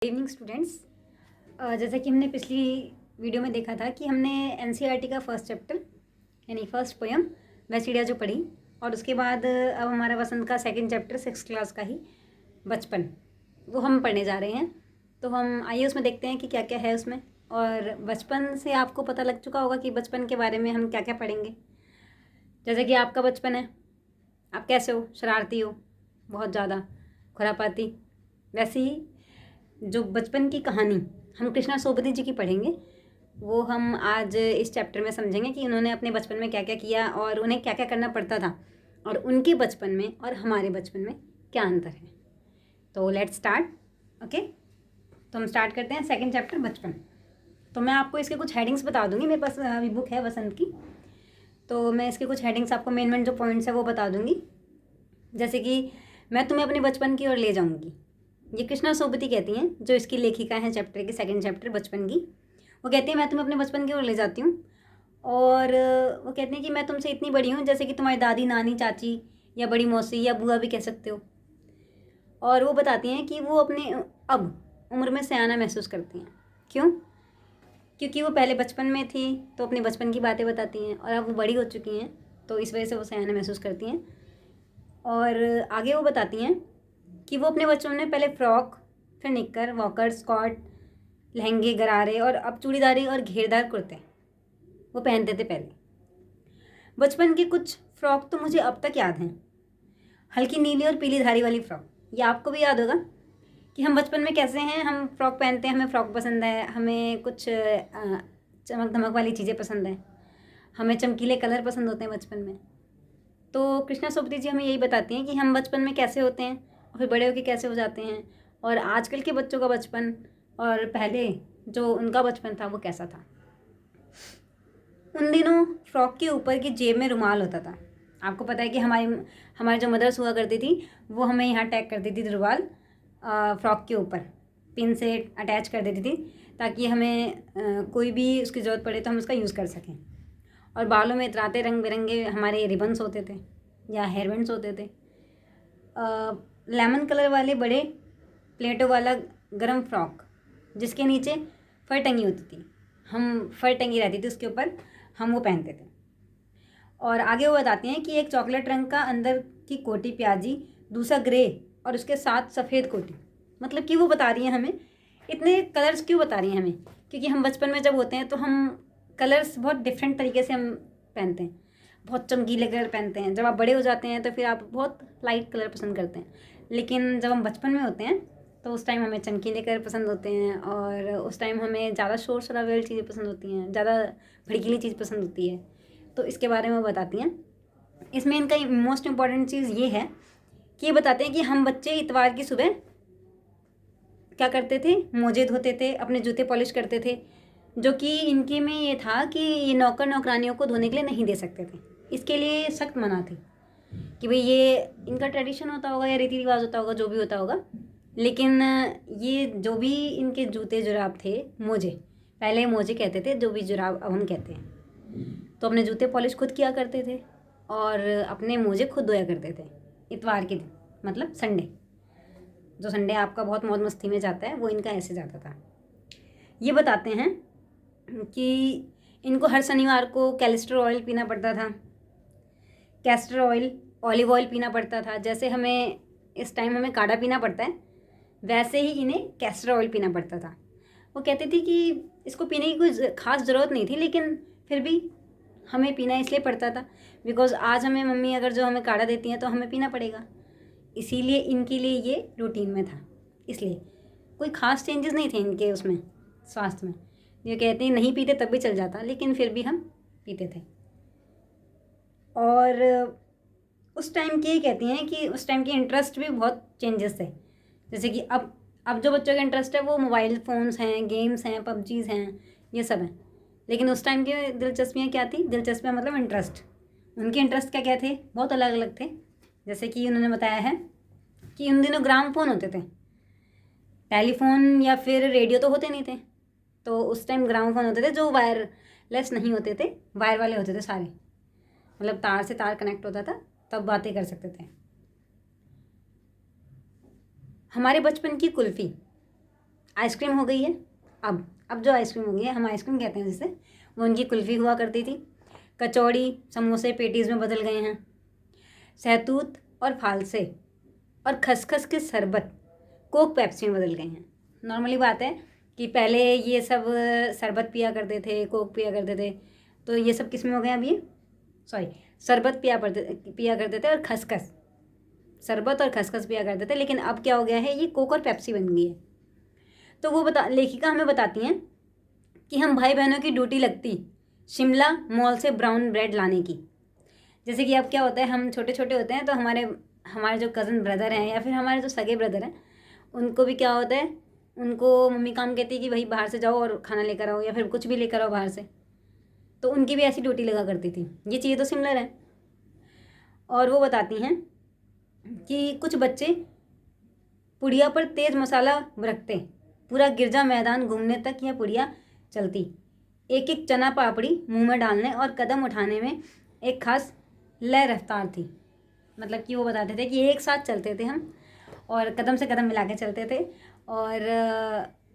Evening students. जैसा कि हमने पिछली वीडियो में देखा था कि हमने एनसीईआरटी का फर्स्ट चैप्टर यानी फर्स्ट पोयम वह चिड़िया जो पढ़ी, और उसके बाद अब हमारा वसंत का सेकंड चैप्टर 6th क्लास का ही बचपन वो हम पढ़ने जा रहे हैं। तो हम आइए उसमें देखते हैं कि क्या क्या है उसमें। और बचपन से आपको पता लग चुका होगा कि बचपन के बारे में हम क्या क्या पढ़ेंगे। जैसे कि आपका बचपन है, आप कैसे हो, शरारती हो, बहुत ज़्यादा खुरापाती। वैसे ही जो बचपन की कहानी हम कृष्णा सोबती जी की पढ़ेंगे, वो हम आज इस चैप्टर में समझेंगे कि उन्होंने अपने बचपन में क्या क्या किया और उन्हें क्या क्या करना पड़ता था, और उनके बचपन में और हमारे बचपन में क्या अंतर है। तो लेट्स स्टार्ट। ओके, तो हम स्टार्ट करते हैं सेकंड चैप्टर बचपन। तो मैं आपको इसके कुछ हेडिंग्स बता दूंगी, मेरे पास अभी बुक है वसंत की, तो मैं इसके कुछ हेडिंग्स आपको मेन जो पॉइंट्स है वो बता दूंगी। जैसे कि मैं तुम्हें अपने बचपन की ओर ले जाऊंगी, ये कृष्णा सोबती कहती हैं, जो इसकी लेखिका हैं चैप्टर की, सेकंड चैप्टर बचपन की। वो कहती है मैं तुम्हें अपने बचपन की ओर ले जाती हूँ, और वो कहती हैं कि मैं तुमसे इतनी बड़ी हूँ जैसे कि तुम्हारी दादी, नानी, चाची या बड़ी मौसी या बुआ भी कह सकते हो। और वो बताती हैं कि वो अपने अब उम्र में सयाना महसूस करती हैं। क्यों? क्योंकि वो पहले बचपन में थी तो अपने बचपन की बातें बताती हैं, और अब वो बड़ी हो चुकी हैं तो इस वजह से वो सयाना महसूस करती हैं। और आगे वो बताती हैं कि वो अपने बचपन में पहले फ्रॉक, फिर निक्कर, वॉकर, स्कॉट, लहंगे, गरारे और अब चूड़ीदारी और घेरदार कुर्ते वो पहनते थे पहले। बचपन की कुछ फ्रॉक तो मुझे अब तक याद हैं, हल्की नीली और पीली धारी वाली फ्रॉक। ये आपको भी याद होगा कि हम बचपन में कैसे हैं, हम फ्रॉक पहनते हैं, हमें फ्रॉक पसंद है, हमें कुछ चमक धमक वाली चीज़ें पसंद हैं, हमें चमकीले कलर पसंद होते हैं बचपन में। तो कृष्णा सोबती जी हमें यही बताती हैं कि हम बचपन में कैसे होते हैं और फिर बड़े होकर कैसे हो जाते हैं, और आजकल के बच्चों का बचपन और पहले जो उनका बचपन था वो कैसा था। उन दिनों फ्रॉक के ऊपर की जेब में रुमाल होता था। आपको पता है कि हमारी जो मदर्स हुआ करती थी वो हमें यहाँ टैग कर देती थी रुमाल फ्रॉक के ऊपर, पिन से अटैच कर देती थी, ताकि हमें कोई भी उसकी ज़रूरत पड़े तो हम उसका यूज़ कर सकें। और बालों में इतराते रंग बिरंगे हमारे रिबन्स होते थे या हेयर बैंड्स होते थे। लेमन कलर वाले बड़े प्लेटों वाला गरम फ्रॉक जिसके नीचे फर टंगी होती थी, हम फर टंगी रहती थी उसके ऊपर, हम वो पहनते थे। और आगे वो बताते हैं कि एक चॉकलेट रंग का अंदर की कोटी प्याजी, दूसरा ग्रे और उसके साथ सफ़ेद कोटी। मतलब कि वो बता रही हैं हमें इतने कलर्स क्यों बता रही हैं हमें, क्योंकि हम बचपन में जब होते हैं तो हम कलर्स बहुत डिफरेंट तरीके से हम पहनते हैं, बहुत चमकीले कलर पहनते हैं। जब आप बड़े हो जाते हैं तो फिर आप बहुत लाइट कलर पसंद करते हैं, लेकिन जब हम बचपन में होते हैं तो उस टाइम हमें चमकीले कलर पसंद होते हैं, और उस टाइम हमें ज़्यादा शोर शराबे वाली चीज़ें पसंद होती हैं, ज़्यादा भड़कीली चीज़ पसंद होती है। तो इसके बारे में बताती हैं। इसमें इनका मोस्ट इम्पॉर्टेंट चीज़ ये है कि ये बताते हैं कि हम बच्चे इतवार की सुबह क्या करते थे, मोजे धोते थे, अपने जूते पॉलिश करते थे, जो कि इनके में ये था कि ये नौकर नौकरानियों को धोने के लिए नहीं दे सकते थे। इसके लिए सख्त मना थी कि भाई ये इनका ट्रेडिशन होता होगा या रीति रिवाज होता होगा, जो भी होता होगा। लेकिन ये जो भी इनके जूते जुराब थे, मोजे, पहले मोजे कहते थे, जो भी जुराब अब हम कहते हैं, तो अपने जूते पॉलिश खुद किया करते थे और अपने मोजे खुद धोया करते थे इतवार के दिन, मतलब संडे। जो संडे आपका बहुत मौज मस्ती में जाता है वो इनका ऐसे जाता था। ये बताते हैं कि इनको हर शनिवार को कैस्टर ऑयल पीना पड़ता था, कैस्टर ऑयल, ऑलिव ऑयल पीना पड़ता था। जैसे हमें इस टाइम हमें काढ़ा पीना पड़ता है, वैसे ही इन्हें कैस्टर ऑयल पीना पड़ता था। वो कहती थी कि इसको पीने की कोई ख़ास ज़रूरत नहीं थी, लेकिन फिर भी हमें पीना इसलिए पड़ता था बिकॉज़ आज हमें मम्मी अगर जो हमें काढ़ा देती हैं तो हमें पीना पड़ेगा, इसीलिए इनके लिए ये रूटीन में था। इसलिए कोई ख़ास चेंजेस नहीं थे इनके उसमें स्वास्थ्य में। ये कहते हैं नहीं पीते तब भी चल जाता, लेकिन फिर भी हम पीते थे। और उस टाइम की कहती हैं कि उस टाइम के इंटरेस्ट भी बहुत चेंजेस थे। जैसे कि अब जो बच्चों का इंटरेस्ट है वो मोबाइल फ़ोन्स हैं, गेम्स हैं, पबजीज़ हैं, ये सब हैं। लेकिन उस टाइम की दिलचस्पियाँ क्या थी, दिलचस्पियाँ मतलब इंटरेस्ट। उनके इंटरेस्ट क्या क्या थे, बहुत अलग अलग थे। जैसे कि उन्होंने बताया है कि उन दिनों ग्रामोफोन होते थे, टेलीफोन या फिर रेडियो तो होते नहीं थे। तो उस टाइम ग्रामोफोन होते थे जो वायरलेस नहीं होते थे, वायर वाले होते थे सारे, मतलब तार से तार कनेक्ट होता था, तब बातें कर सकते थे। हमारे बचपन की कुल्फ़ी, आइसक्रीम हो गई है। अब जो आइसक्रीम हो गई है, हम आइसक्रीम कहते हैं जिसे, वो उनकी कुल्फ़ी हुआ करती थी। कचौड़ी समोसे पेटीज़ में बदल गए हैं। सहतूत और फालसे और खसखस के शरबत कोक पेप्सी में बदल गए हैं। नॉर्मली बात है कि पहले ये सब शरबत पिया करते थे, कोक पिया करते थे, तो ये सब किस में हो गए अब ये, सॉरी, शरबत पिया करते थे और खसखस, शरबत और खसखस पिया करते थे, लेकिन अब क्या हो गया है, ये कोक और पेप्सी बन गई है। तो लेखिका हमें बताती हैं कि हम भाई बहनों की ड्यूटी लगती शिमला मॉल से ब्राउन ब्रेड लाने की। जैसे कि अब क्या होता है, हम छोटे छोटे होते हैं तो हमारे जो कज़न ब्रदर हैं या फिर हमारे जो सगे ब्रदर हैं, उनको भी क्या होता है, उनको मम्मी काम कहती है कि भाई बाहर से जाओ और खाना लेकर आओ या फिर कुछ भी लेकर आओ बाहर से, तो उनकी भी ऐसी ड्यूटी लगा करती थी। ये चीज़ें तो सिमिलर हैं। और वो बताती हैं कि कुछ बच्चे पुड़िया पर तेज़ मसाला रखते, पूरा गिरजा मैदान घूमने तक यह पुड़िया चलती, एक एक चना पापड़ी मुंह में डालने और कदम उठाने में एक खास लय रफ्तार थी। मतलब कि वो बताते थे कि एक साथ चलते थे हम और कदम से कदम मिला के चलते थे, और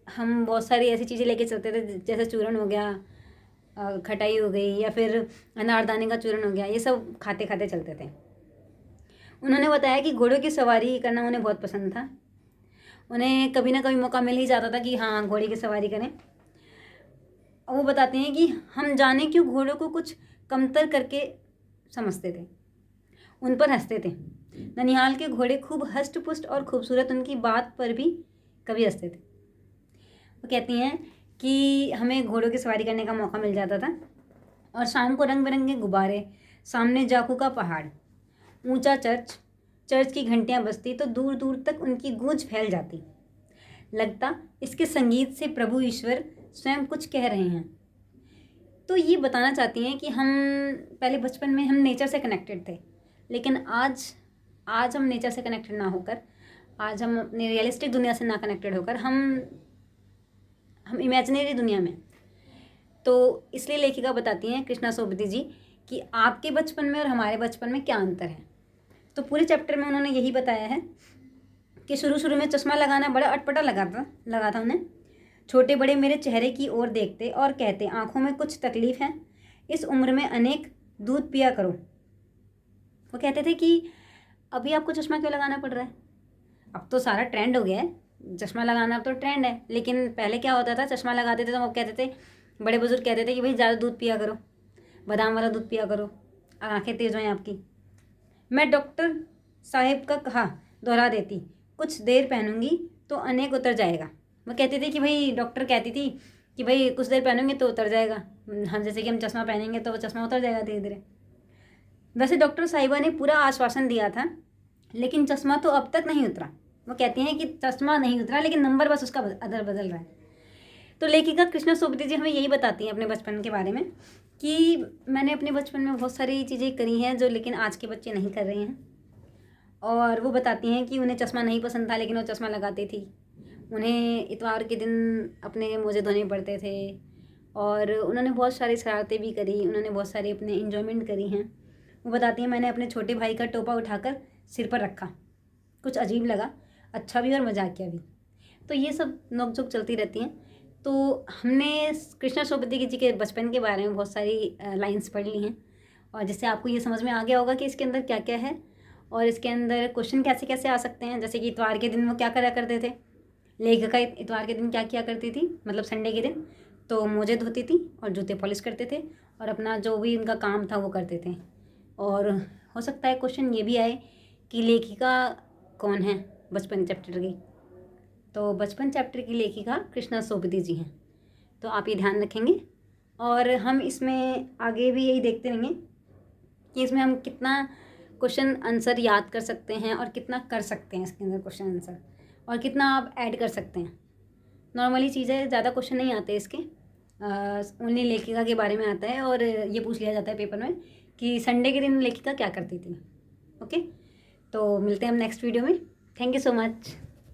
हम बहुत सारी ऐसी चीज़ें लेके चलते थे जैसे चूरन हो गया, खटाई हो गई, या फिर अनारदाने का चूरन हो गया, ये सब खाते खाते चलते थे। उन्होंने बताया कि घोड़ों की सवारी करना उन्हें बहुत पसंद था। उन्हें कभी ना कभी मौका मिल ही जाता था कि हाँ घोड़े की सवारी करें। वो बताते हैं कि हम जाने क्यों घोड़ों को कुछ कमतर करके समझते थे, उन पर हंसते थे। ननिहाल के घोड़े खूब हष्ट पुष्ट और खूबसूरत, उनकी बात पर भी कभी हंसते थे। वो कहती हैं कि हमें घोड़ों की सवारी करने का मौका मिल जाता था, और शाम को रंग बिरंगे गुब्बारे, सामने जाकू का पहाड़, ऊंचा चर्च की घंटियां बजती तो दूर दूर तक उनकी गूंज फैल जाती। लगता इसके संगीत से प्रभु ईश्वर स्वयं कुछ कह रहे हैं। तो ये बताना चाहती हैं कि हम पहले बचपन में हम नेचर से कनेक्टेड थे, लेकिन आज हम नेचर से कनेक्टेड ना होकर, आज हम अपनी रियलिस्टिक दुनिया से ना कनेक्टेड होकर हम इमेजिनरी दुनिया में। तो इसलिए लेखिका बताती हैं कृष्णा सोबती जी कि आपके बचपन में और हमारे बचपन में क्या अंतर है। तो पूरे चैप्टर में उन्होंने यही बताया है कि शुरू में चश्मा लगाना बड़ा अटपटा लगा था उन्हें। छोटे बड़े मेरे चेहरे की ओर देखते और कहते, आंखों में कुछ तकलीफ है, इस उम्र में अनेक दूध पिया करो। वो कहते थे कि अभी आपको चश्मा क्यों लगाना पड़ रहा है, अब तो सारा ट्रेंड हो गया है, चश्मा लगाना अब तो ट्रेंड है। लेकिन पहले क्या होता था, चश्मा लगाते थे तो वो कहते थे, बड़े बुजुर्ग कहते थे कि भाई ज़्यादा दूध पिया करो, बादाम वाला दूध पिया करो, आँखें तेज होएं आपकी। मैं डॉक्टर साहेब का कहा दोहरा देती, कुछ देर पहनूंगी तो अनेक उतर जाएगा। वो कहती थी कि भाई, डॉक्टर कहती थी कि भाई कुछ देर पहनूंगे तो उतर जाएगा, हम जैसे कि हम चश्मा पहनेंगे तो वो चश्मा उतर जाएगा धीरे धीरे। वैसे डॉक्टर साहिबा ने पूरा आश्वासन दिया था, लेकिन चश्मा तो अब तक नहीं उतरा। वो कहती हैं कि चश्मा नहीं उतरा, लेकिन नंबर बस उसका अदल बदल रहा है। तो लेखिका कृष्णा सोबती जी हमें यही बताती हैं अपने बचपन के बारे में कि मैंने अपने बचपन में बहुत सारी चीज़ें करी हैं जो लेकिन आज के बच्चे नहीं कर रहे हैं। और वो बताती हैं कि उन्हें चश्मा नहीं पसंद था, लेकिन वो चश्मा लगाती थी। उन्हें इतवार के दिन अपने मोजे धोने पड़ते थे, और उन्होंने बहुत सारी शरारतें भी करी, उन्होंने बहुत सारी अपने इंजॉयमेंट करी हैं। वो बताती हैं, मैंने अपने छोटे भाई का टोपा उठाकर सिर पर रखा, कुछ अजीब लगा, अच्छा भी और मजाक किया भी। तो ये सब नोक-झोंक चलती रहती हैं। तो हमने कृष्णा सोबती जी के बचपन के बारे में बहुत सारी लाइन्स पढ़ ली हैं, और जिससे आपको ये समझ में आ गया होगा कि इसके अंदर क्या क्या है और इसके अंदर क्वेश्चन कैसे कैसे आ सकते हैं। जैसे कि इतवार के दिन वो क्या करा करते थे, लेखिका इतवार के दिन क्या किया करती थी, मतलब संडे के दिन तो मोजे धोती थी और जूते पॉलिश करते थे और अपना जो भी उनका काम था वो करते थे। और हो सकता है क्वेश्चन ये भी आए कि लेखिका कौन है बचपन चैप्टर की। तो बचपन चैप्टर की लेखिका कृष्णा सोबती जी हैं। तो आप ये ध्यान रखेंगे, और हम इसमें आगे भी यही देखते रहेंगे कि इसमें हम कितना क्वेश्चन आंसर याद कर सकते हैं और कितना कर सकते हैं इसके अंदर क्वेश्चन आंसर, और कितना आप ऐड कर सकते हैं। नॉर्मली चीज़ें ज़्यादा क्वेश्चन नहीं आते इसके, ओनली लेखिका के बारे में आता है, और ये पूछ लिया जाता है पेपर में कि संडे के दिन लेखिका क्या करती थी। ओके, तो मिलते हैं हम नेक्स्ट वीडियो में। Thank you so much.